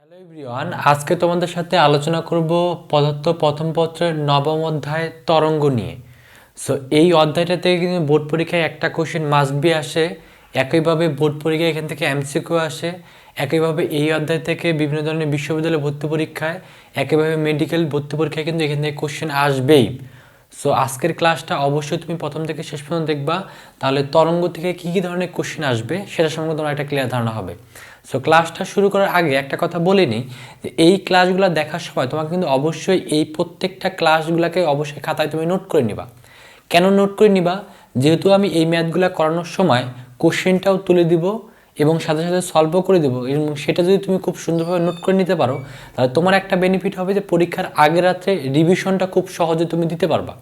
Hello everyone, আজকে তোমাদের সাথে আলোচনা করব পদার্থ প্রথম পত্রের নবম অধ্যায় তরঙ্গ নিয়ে। সো এই অধ্যায়টা থেকে কিন্তু বোর্ড পরীক্ষায় একটা কোশ্চেন মাস্ট বি আসে, একইভাবে বোর্ড পরীক্ষায় এখান থেকে এমসিকিউ আসে, একইভাবে এই অধ্যায় থেকে বিভিন্ন ধরনের বিশ্ববিদ্যালয় ভর্তি পরীক্ষায়, একইভাবে মেডিকেল ভর্তি পরীক্ষায় কিন্তু এখান থেকে কোশ্চেন আসবেই। সো আজকের ক্লাসটা অবশ্যই তুমি প্রথম থেকে শেষ পর্যন্ত দেখবা, তাহলে তরঙ্গ থেকে কী কী ধরনের কোশ্চেন আসবে সেটা সম্পর্কে তোমার একটা ক্লিয়ার ধারণা হবে। সো ক্লাসটা শুরু করার আগে একটা কথা বলে নিই যে এই ক্লাসগুলো দেখার সময় তোমাকে কিন্তু অবশ্যই এই প্রত্যেকটা ক্লাসগুলোকে অবশ্যই খাতায় তুমি নোট করে নিবা। কেন নোট করে নিবা? যেহেতু আমি এই ম্যাথগুলো করানোর সময় কোশ্চেনটাও তুলে দিব এবং সাথে সাথে সলভও করে দেবো, এবং সেটা যদি তুমি খুব সুন্দরভাবে নোট করে নিতে পারো তাহলে তোমার একটা বেনিফিট হবে যে পরীক্ষার আগের রাত্রে রিভিশনটা খুব সহজে তুমি দিতে পারবা।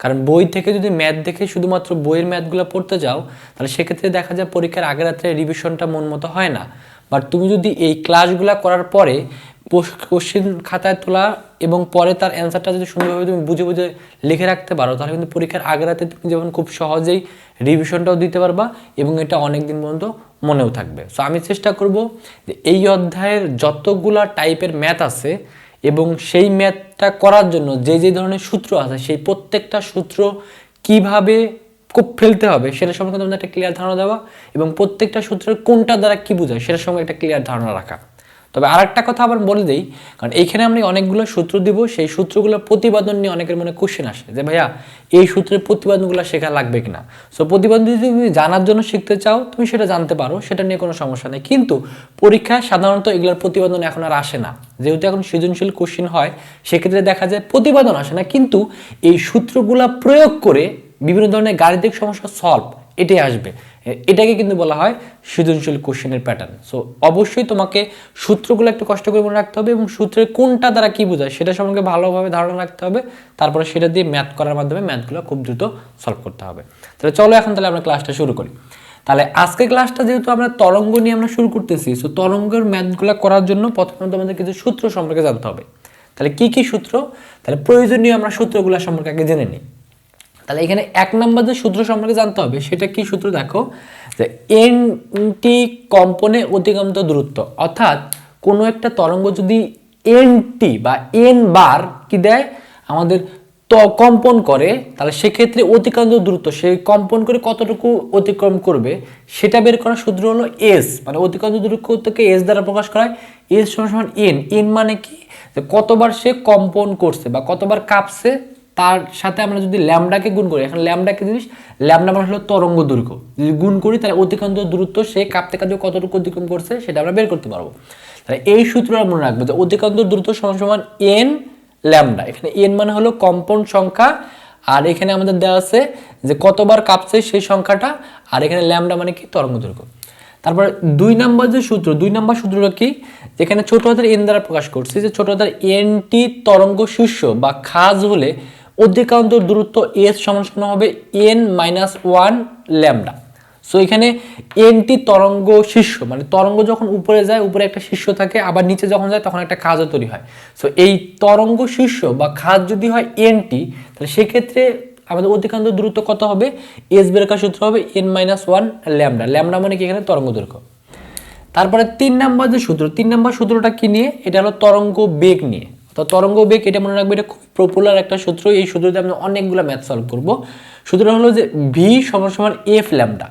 কারণ বই থেকে যদি ম্যাথ দেখে শুধুমাত্র বইয়ের ম্যাথগুলো পড়তে যাও তাহলে সেক্ষেত্রে দেখা যায় পরীক্ষার আগের রাত্রে রিভিশনটা মন মতো হয় না। বাট তুমি যদি এই ক্লাসগুলো করার পরে কোশ্চেন খাতায় তোলা এবং পরে তার অ্যান্সারটা যদি সুন্দরভাবে তুমি বুঝে বুঝে লিখে রাখতে পারো তাহলে কিন্তু পরীক্ষার আগের রাতে তুমি যেমন খুব সহজেই রিভিশনটাও দিতে পারবা এবং এটা অনেক দিন পর্যন্ত মনেও থাকবে। সো আমি চেষ্টা করব যে এই অধ্যায়ের যতগুলা টাইপের ম্যাথ আছে এবং সেই ম্যাথটা করার জন্য যে যে ধরনের সূত্র আছে সেই প্রত্যেকটা সূত্র কিভাবে খুব ফেলতে হবে সেটা সম্পর্কে তোমাদের একটা ক্লিয়ার ধারণা দেওয়া এবং প্রত্যেকটা সূত্রের কোনটা দ্বারা কি বোঝায় সেটার সঙ্গে একটা ক্লিয়ার ধারণা রাখা। তবে আর একটা কথা আবার বলে দিই, কারণ এইখানে আমি অনেকগুলো সূত্র দিব, সেই সূত্রগুলোর প্রতিপাদন নিয়ে অনেকের মনে কোশ্চেন আসে যে ভাইয়া এই সূত্রের প্রতিপাদনগুলো শেখা লাগবে কিনা। সো প্রতিপাদন যদি তুমি জানার জন্য শিখতে চাও তুমি সেটা জানতে পারো, সেটা নিয়ে কোনো সমস্যা নেই, কিন্তু পরীক্ষায় সাধারণত এগুলোর প্রতিপাদন এখন আর আসে না। যেহেতু এখন সৃজনশীল কোশ্চেন হয় সেক্ষেত্রে দেখা যায় প্রতিপাদন আসে না, কিন্তু এই সূত্রগুলা প্রয়োগ করে বিভিন্ন ধরনের গাণিতিক সমস্যা সলভ এটাই আসবে। এটাকে কিন্তু বলা হয় সৃজনশীল কোশ্চেনের প্যাটার্ন। সো অবশ্যই তোমাকে সূত্রগুলো একটু কষ্ট করে মনে রাখতে হবে এবং সূত্রের কোনটা দ্বারা কি বোঝায় সেটা সম্পর্কে ভালোভাবে ধারণা রাখতে হবে, তারপরে সেটা দিয়ে ম্যাথ করার মাধ্যমে ম্যাথগুলো খুব দ্রুত সলভ করতে হবে। তাহলে চলো এখন তাহলে আমরা ক্লাসটা শুরু করি। তাহলে আজকের ক্লাসটা যেহেতু আমরা তরঙ্গ নিয়ে আমরা শুরু করতেছি, সো তরঙ্গের ম্যাথগুলো করার জন্য প্রথমে তোমাদের কিছু সূত্র সম্পর্কে জানতে হবে। তাহলে কি কি সূত্র? তাহলে প্রয়োজনীয় আমরা সূত্রগুলো সম্পর্কে আগে জেনে নিই। তাহলে এখানে এক নম্বর যে সূত্র সম্পর্কে জানতে হবে সেটা কি সূত্র? দেখো যে এনটি কম্পনে অতিক্রান্ত দূরত্ব, অর্থাৎ কোনো একটা তরঙ্গ যদি এনটি বা এন বার কি দেয় আমাদের কম্পন করে, তাহলে সেক্ষেত্রে অতিক্রান্ত দূরত্ব সে কম্পন করে কতটুকু অতিক্রম করবে সেটা বের করার সূত্র হলো এস, মানে অতিক্রান্ত দূরত্বকে এস দ্বারা প্রকাশ করা হয়। এস সমান এন। এন মানে কি? কতবার সে কম্পন করছে বা কতবার কাঁপছে তার সাথে আমরা যদি ল্যামডাকে গুণ করি, এখন ল্যামডাকে জিনিস, ল্যামডা মানে হলো তরঙ্গ দৈর্ঘ্য, যদি গুণ করি তাহলে অতিক্রান্ত দূরত্ব সে কাঁপতে কাঁপতে কতটুকু অতিক্রম করছে সেটা আমরা বের করতে পারবো। তাহলে এই সূত্রটা মনে রাখবো যে অতিক্রান্ত দূরত্ব সমান সমান এন ল্যামডা। এখানে এন মানে হলো কম্পন সংখ্যা, আর এখানে আমাদের দেওয়া আছে যে কতবার কাঁপছে সেই সংখ্যাটা, আর এখানে ল্যামডা মানে কি? তরঙ্গ দৈর্ঘ্য। তারপর দুই নম্বর যে সূত্র, দুই নম্বর সূত্রটা কি? যেখানে ছোট হাতের এন দ্বারা প্রকাশ করছি যে ছোট হাতের এনটি তরঙ্গ শীর্ষ বা খাজ হলে অতিক্রান্ত দূরত্ব এস সমান সমান হবে N minus one lambda. So এখানে এনটি তরঙ্গ শীর্ষ মানে তরঙ্গ যখন উপরে যায় উপরে একটা শীর্ষ থাকে, আবার নিচে যখন যায় তখন একটা খাজও তৈরি হয়। সো এই তরঙ্গ শীর্ষ বা খাজ যদি হয় এনটি, তাহলে সেক্ষেত্রে আমাদের অতিক্রান্ত দূরত্ব কত হবে? এস বের করার সূত্র হবে N minus one lambda. Lambda মানে কি? এখানে তরঙ্গ দৈর্ঘ্য। তারপরে তিন নম্বর যে সূত্র, তিন নম্বর সূত্রটা কি নিয়ে? এটা হলো তরঙ্গ বেগ নিয়ে। তো তরঙ্গ বেগ এটা মনে রাখবে, এটা খুব পপুলার একটা সূত্র। এই সূত্রতে আমরা অনেকগুলো ম্যাথ সলভ করব। সূত্রটা হলো যে ভি সমান সমান এফ ল্যামডা।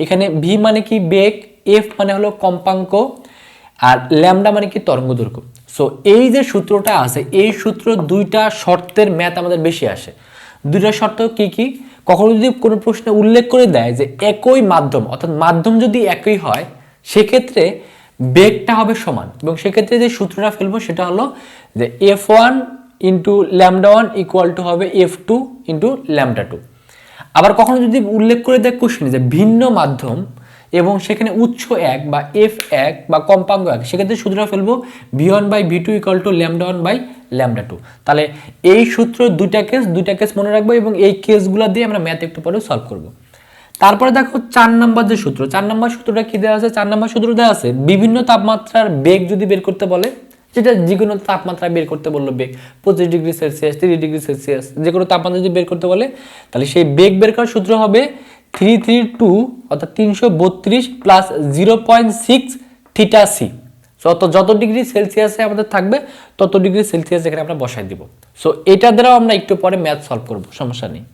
এখানে ভি মানে কি? বেগ, এফ মানে হলো কম্পাঙ্ক, আর ল্যামডা মানে কি? তরঙ্গ দৈর্ঘ্য। সো এই যে সূত্রটা আছে এই সূত্র দুইটা শর্তের ম্যাথ আমাদের বেশি আসে। দুইটা শর্ত কি কি? কখনো যদি কোনো প্রশ্নে উল্লেখ করে দেয় যে একই মাধ্যম, অর্থাৎ মাধ্যম যদি একই হয় সেক্ষেত্রে বেগটা হবে সমান, এবং সেক্ষেত্রে যে সূত্রটা ফেলবো সেটা হলো যে F one into lambda one equal to হবে F two into lambda two. আবার কখনো যদি উল্লেখ করে দেয় কোশ্চেনে যে ভিন্ন মাধ্যম এবং সেখানে উৎস এক বা এফ এক বা কম্পাঙ্ক এক, সেক্ষেত্রে সূত্রটা ফেলবো V one by V two equal to lambda one by lambda two. তাহলে এই সূত্র দুইটা কেস মনে রাখবো এবং এই কেসগুলো দিয়ে আমরা ম্যাথ একটু পরে সলভ করবো। তারপরে দেখো চার নম্বর যে সূত্র, চার নম্বর সূত্রটা কি দেওয়া আছে? চার নম্বর সূত্র দেওয়া আছে বিভিন্ন তাপমাত্রার বেগ যদি বের করতে বলে, যেটা যে কোনো তাপমাত্রা বের করতে বললো, বেগ 25 ডিগ্রি সেলসিয়াস 30 ডিগ্রি সেলসিয়াস যে কোনো তাপমাত্রা যদি বের করতে বলে, তাহলে সেই বেগ বের করার সূত্র হবে 332 অর্থাৎ 332 প্লাস 0.6 থিটা সি। যত ডিগ্রি সেলসিয়াসে আমাদের থাকবে তত ডিগ্রি সেলসিয়াস এখানে আমরা বসাই দিব। সো এটা দ্বারাও আমরা একটু পরে ম্যাথ সলভ করব, সমস্যা নেই।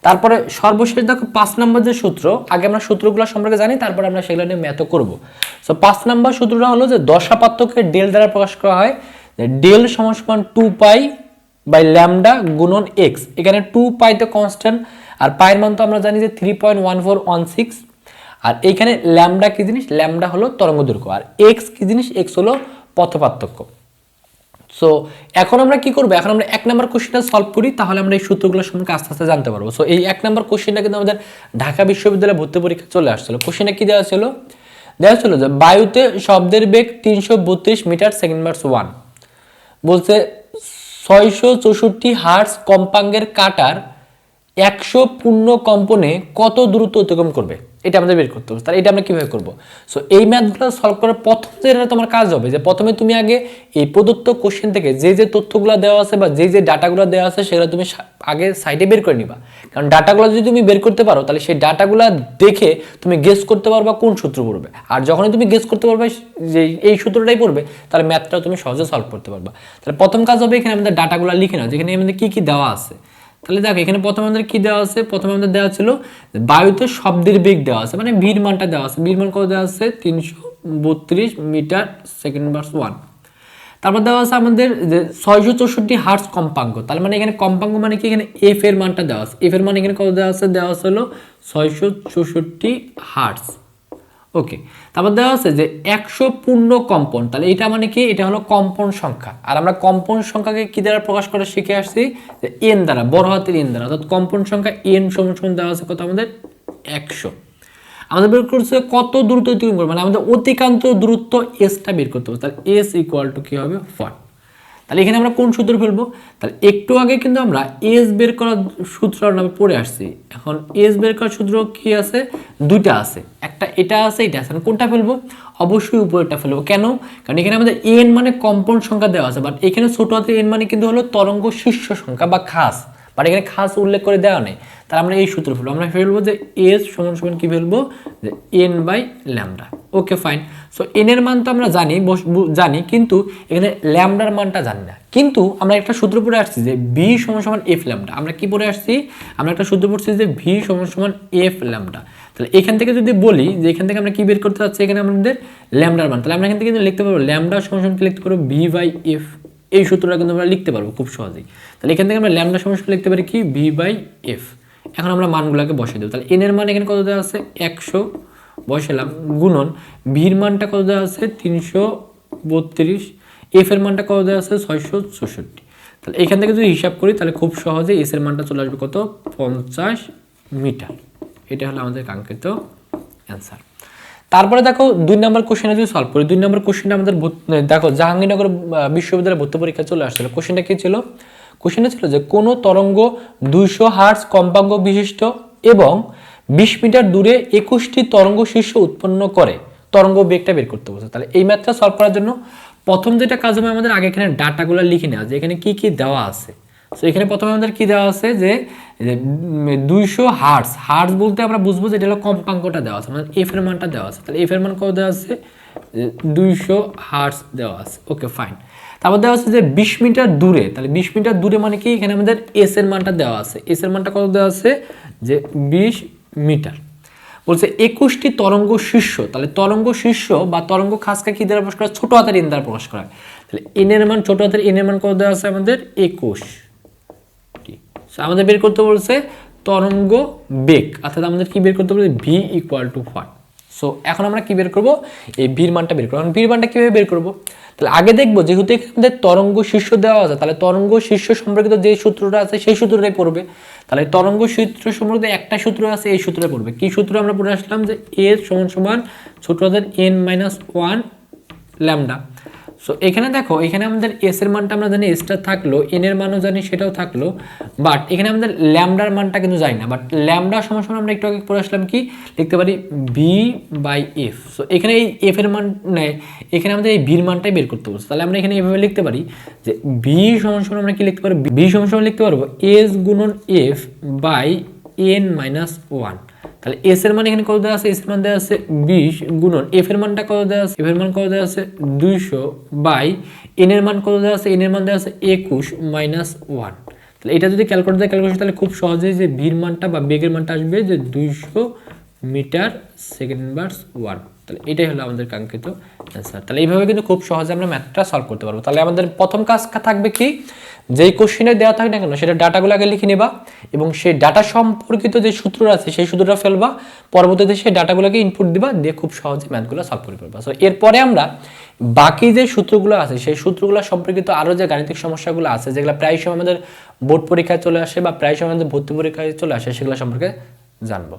তারপরে সর্বশেষ দেখো 5 নম্বর যে সূত্র, আগে আমরা সূত্রগুলো সম্পর্কে জানি, তারপর আমরা সেগুলো নিয়ে ম্যাথও করব। সো 5 নম্বর সূত্রটা হলো যে দশা পার্থক্যকে ডেল দ্বারা প্রকাশ করা হয়, ডেল সমান 2 বাই ল্যামডা গুণন এক্স। এখানে 2 তো কনস্ট্যান্ট, আর পাইয়ের মান তো আমরা জানি যে 3.1416, আর এইখানে ল্যামডা কি জিনিস, ল্যামডা হলো তরঙ্গ দৈর্ঘ্য, আর এক্স কি জিনিস, এক্স হলো পথ পার্থক্য। সো এখন আমরা কি করব, এখন আমরা 1 নম্বর কোশ্চেনটা সলভ করি, তাহলে আমরা এই সূত্রগুলো সম্পর্কে আস্তে আস্তে জানতে পারবো। সো এই 1 নম্বর কোশ্চেনটা কিন্তু আমাদের ঢাকা বিশ্ববিদ্যালয়ে ভর্তি পরীক্ষা চলে আসছিল। কোশ্চেনটা কি দেওয়া ছিল, যে বায়ুতে শব্দের বেগ 332 মিটার সেকেন্ড বার্স 1, বলছে 664 হার্টজ কম্পাঙ্কের কাটার 100 পূর্ণ কম্পনে কত দ্রুত অতিক্রম করবে, এটা আমাদের বের করতে হবে। তাহলে এটা আমরা কিভাবে করব? সো এই ম্যাথগুলো সলভ করার প্রথম যেটা তোমার কাজ হবে, যে প্রথমে তুমি আগে এই প্রদত্ত কোশ্চেন থেকে যে তথ্যগুলো দেওয়া আছে বা যে ডাটাগুলো দেওয়া আছে সেগুলো তুমি আগে সাইডে বের করে নিবা। কারণ ডাটাগুলো যদি তুমি বের করতে পারো, তাহলে সেই ডাটাগুলো দেখে তুমি গেস করতে পারবা কোন সূত্র পড়বে, আর যখনই তুমি গেস করতে পারবে যে এই সূত্রটাই পড়বে, তাহলে ম্যাথটাও তুমি সহজে সলভ করতে পারবা। তাহলে প্রথম কাজ হবে এখানে আমাদের ডাটাগুলো লিখে নাও, যেখানে আমাদের কি দেওয়া আছে। তাহলে দেখো এখানে প্রথমে আমাদের কি দেওয়া আছে, প্রথমে আমাদের দেওয়া ছিল বায়ুতে শব্দের বেগ দেওয়া আছে, মানে ভির মানটা দেওয়া আছে। ভির মান কত দেওয়া আছে, 332 মিটার সেকেন্ড বার্স 1। তারপর দেওয়া আছে আমাদের যে 664 হার্টজ কম্পাঙ্ক, তাহলে মানে এখানে কম্পাঙ্ক মানে কি, এখানে এফ এর মানটা দেওয়া আছে। এফ এর মান এখানে কত দেওয়া আছে, হলো 664 হার্টজ। ওকে, তারপর দেওয়া আছে যে 100 পূর্ণ কম্পন, তাহলে এটা মানে কি, এটা হলো কম্পন সংখ্যা। আর আমরা কম্পন সংখ্যাকে কি দ্বারা প্রকাশ করে শিখে আসছি, যে এন দ্বারা, বড় হাতের এন দ্বারা, অর্থাৎ কম্পন সংখ্যা এন সমান দেওয়া আছে কত আমাদের 100। আমাদের বের করছে কত দ্রুত অতিক্রম করবে, মানে আমাদের অতিক্রান্ত দূরত্ব এসটা বের করতে হবে। তাহলে এস ইকুয়াল টু কি হবে 4। তাহলে এখানে আমরা কোন সূত্র ফেলবো, তাহলে একটু আগে কিন্তু আমরা এস বের করার সূত্র আমরা পড়ে আসছি। এখন এস বের করার সূত্র কি আছে, দুইটা আছে, একটা এটা আছে, এটা আছে। কোনটা ফেলবো, অবশ্যই উপরেরটা ফেলবো। কেন, কারণ এখানে আমাদের এন মানে কম্পন সংখ্যা দেওয়া আছে, বাট এখানে ছোট হাতের এন মানে কিন্তু হলো তরঙ্গ শীর্ষ সংখ্যা বা খাস, বাট এখানে খাস উল্লেখ করে দেওয়া নেই। তাহলে আমরা এই সূত্র ফেলবো, আমরা ফেলবো যে এস সমান কি ফেলবো, যে N by lambda. Okay fine. So N এর মান তো আমরা জানি, কিন্তু এখানে ল্যামডার মানটা জানি না। কিন্তু আমরা একটা সূত্র পড়ে আসছি যে ভি সমান এফ ল্যামডা। আমরা কি পড়ে আসছি, আমরা একটা সূত্র পড়ছি যে ভি সমান এফ ল্যামডা। তাহলে এখান থেকে যদি বলি যে এখান থেকে আমরা কি বের করতে চাচ্ছি, এখানে আমাদের ল্যামডার মান, তাহলে আমরা এখান থেকে কিন্তু লিখতে পারবো ল্যামডা সমান কি লিখতে পারবো, ভি বাই এফ। এই সূত্রটা কিন্তু আমরা লিখতে পারবো খুব সহজেই। তাহলে এখান থেকে আমরা ল্যামডা সমান লিখতে পারি কি, ভি বাই এফ। এখন আমরা মানগুলোকে বসিয়ে দেবো। তাহলে এন এর মান এখানে কত দেওয়া আছে, 100 বসালাম, গুণন ভির মানটা কত দেওয়া আছে 332, এফ এর মানটা কত দেওয়া আছে 664। তাহলে এখান থেকে যদি হিসাব করি, তাহলে খুব সহজে এস এর মানটা চলে আসবে কত, 50 মিটার। এটা হলো আমাদের কাঙ্ক্ষিত অ্যান্সার। তারপরে দেখো 2 নম্বর কোশ্চেনটা যদি সলভ করি, 2 নম্বর কোশ্চেনটা আমাদের দেখো জাহাঙ্গীরনগর বিশ্ববিদ্যালয়ে ভর্তি পরীক্ষা চলে আসছিল। কোশ্চেনটা কি ছিল, কোশ্চেনটা ছিল যে কোনো তরঙ্গ 200 হার্টজ কম্পাঙ্ক বিশিষ্ট এবং 20 মিটার দূরে 21টি তরঙ্গ শীর্ষ উৎপন্ন করে, তরঙ্গ বেগটা বের করতে বলছে। তাহলে এই ম্যাথটা সলভ করার জন্য প্রথম যেটা কাজ হবে, আমাদের আগে এখানে ডাটাগুলো লিখে নেওয়া, যে এখানে কি কি দেওয়া আছে। সো এখানে প্রথমে আমাদের কি দেওয়া আছে, যে 200 হার্টজ, হার্টজ বলতে আমরা বুঝবো যে এটা হলো কম্পাঙ্কটা দেওয়া আছে, মানে এফ এর মানটা দেওয়া আছে। তাহলে এফ এর মান কত দেওয়া আছে, 200 হার্টজ দেওয়া আছে। Okay fine. তারপর দেওয়া আছে যে 20 মিটার দূরে, তাহলে 20 মিটার দূরে মানে কি, এখানে আমাদের এস এর মানটা দেওয়া আছে। এস এর মানটা কত দেওয়া আছে, যে 20 মিটার। বলছে 21টি তরঙ্গ শীর্ষ, তাহলে তরঙ্গ শীর্ষ বা তরঙ্গ খাসকে কি দ্বারা প্রকাশ করা, ছোট হাতের এন দ্বারা প্রকাশ করা হয়। তাহলে এন এর মান, ছোট হাতের এন এর মান কত দেওয়া আছে আমাদের 21। আমাদের বের করতে বলছে তরঙ্গ বেগ, অর্থাৎ আমাদের কি বের করতে বলছে, ভি ইকুয়াল টু 4। সো এখন আমরা কি বের করব, এই ভির মানটা বের করব। ভির মানটা কিভাবে বের করব, তাহলে আগে দেখবো যেহেতু আমাদের তরঙ্গ শীর্ষ দেওয়া আছে, তাহলে তরঙ্গ শীর্ষ সম্পর্কিত যে সূত্রটা আছে সেই সূত্রটাই পড়বে। তাহলে তরঙ্গ সূত্র সম্পর্কিত একটা সূত্র আছে, এই সূত্রটা পড়বে। কি সূত্র আমরা পড়ে আসলাম, যে এস সমান ছোট হাতের n-1 ল্যামডা। সো এখানে দেখো, এখানে আমাদের এস এর মানটা আমরা জানি, এসটা থাকলো, এন এর মানও জানি, সেটাও থাকলো, বাট এখানে আমাদের ল্যামডার মানটা কিন্তু জানি না। বাট ল্যামডা সমান আমরা একটু আগে পড়ে আসলাম, কি লিখতে পারি, ভি বাই এফ। সো এখানে এই এফ এর মান নেয়, এখানে আমাদের এই ভির মানটাই বের করতে বলছে। তাহলে আমরা এখানে এভাবে লিখতে পারি যে ভি সমান আমরা কি লিখতে পারবো, ভি সমান লিখতে পারবো এস গুণন এফ বাই n-1। তাহলে এস এর মান এখানে কত দেওয়া আছে, এস এর মান দেওয়া আছে 20 গুণন এফ এর মানটা কত দেওয়া আছে, এফ এর মান কত দেওয়া আছে 200 বাই এন এর মান কত দেওয়া আছে, এন এর মান দেওয়া আছে 21 মাইনাস 1। তাহলে এটা যদি ক্যালকুলেটর দিয়ে ক্যালকুলেশন তাহলে খুব সহজেই যে ভির মানটা বা বেগের মানটা আসবে যে 200 মিটার সেকেন্ড ইনভার্স 1। তাহলে এটাই হলো আমাদের কাঙ্ক্ষিত অ্যান্সার। তাহলে এইভাবে কিন্তু খুব সহজে আমরা ম্যাথটা সলভ করতে পারবো। তাহলে আমাদের প্রথম কাজ থাকবে কি, যেই কোশ্চেনে দেওয়া থাকে না কেন সেটা ডাটাগুলো আগে লিখে নেবা এবং সেই ডাটা সম্পর্কিত যে সূত্র আছে সেই সূত্রটা ফেলবা, পরবর্তীতে সেই ডাটাগুলোকে ইনপুট দিবা, দিয়ে খুব সহজে ম্যাথগুলো সলভ করে ফেলবা। সো এরপরে আমরা বাকি যে সূত্রগুলো আছে সেই সূত্রগুলো সম্পর্কিত আরও যে গাণিতিক সমস্যাগুলো আছে যেগুলো প্রায় সময় আমাদের বোর্ড পরীক্ষায় চলে আসে বা প্রায় সময় আমাদের ভর্তি পরীক্ষায় চলে আসে সেগুলো সম্পর্কে জানবো।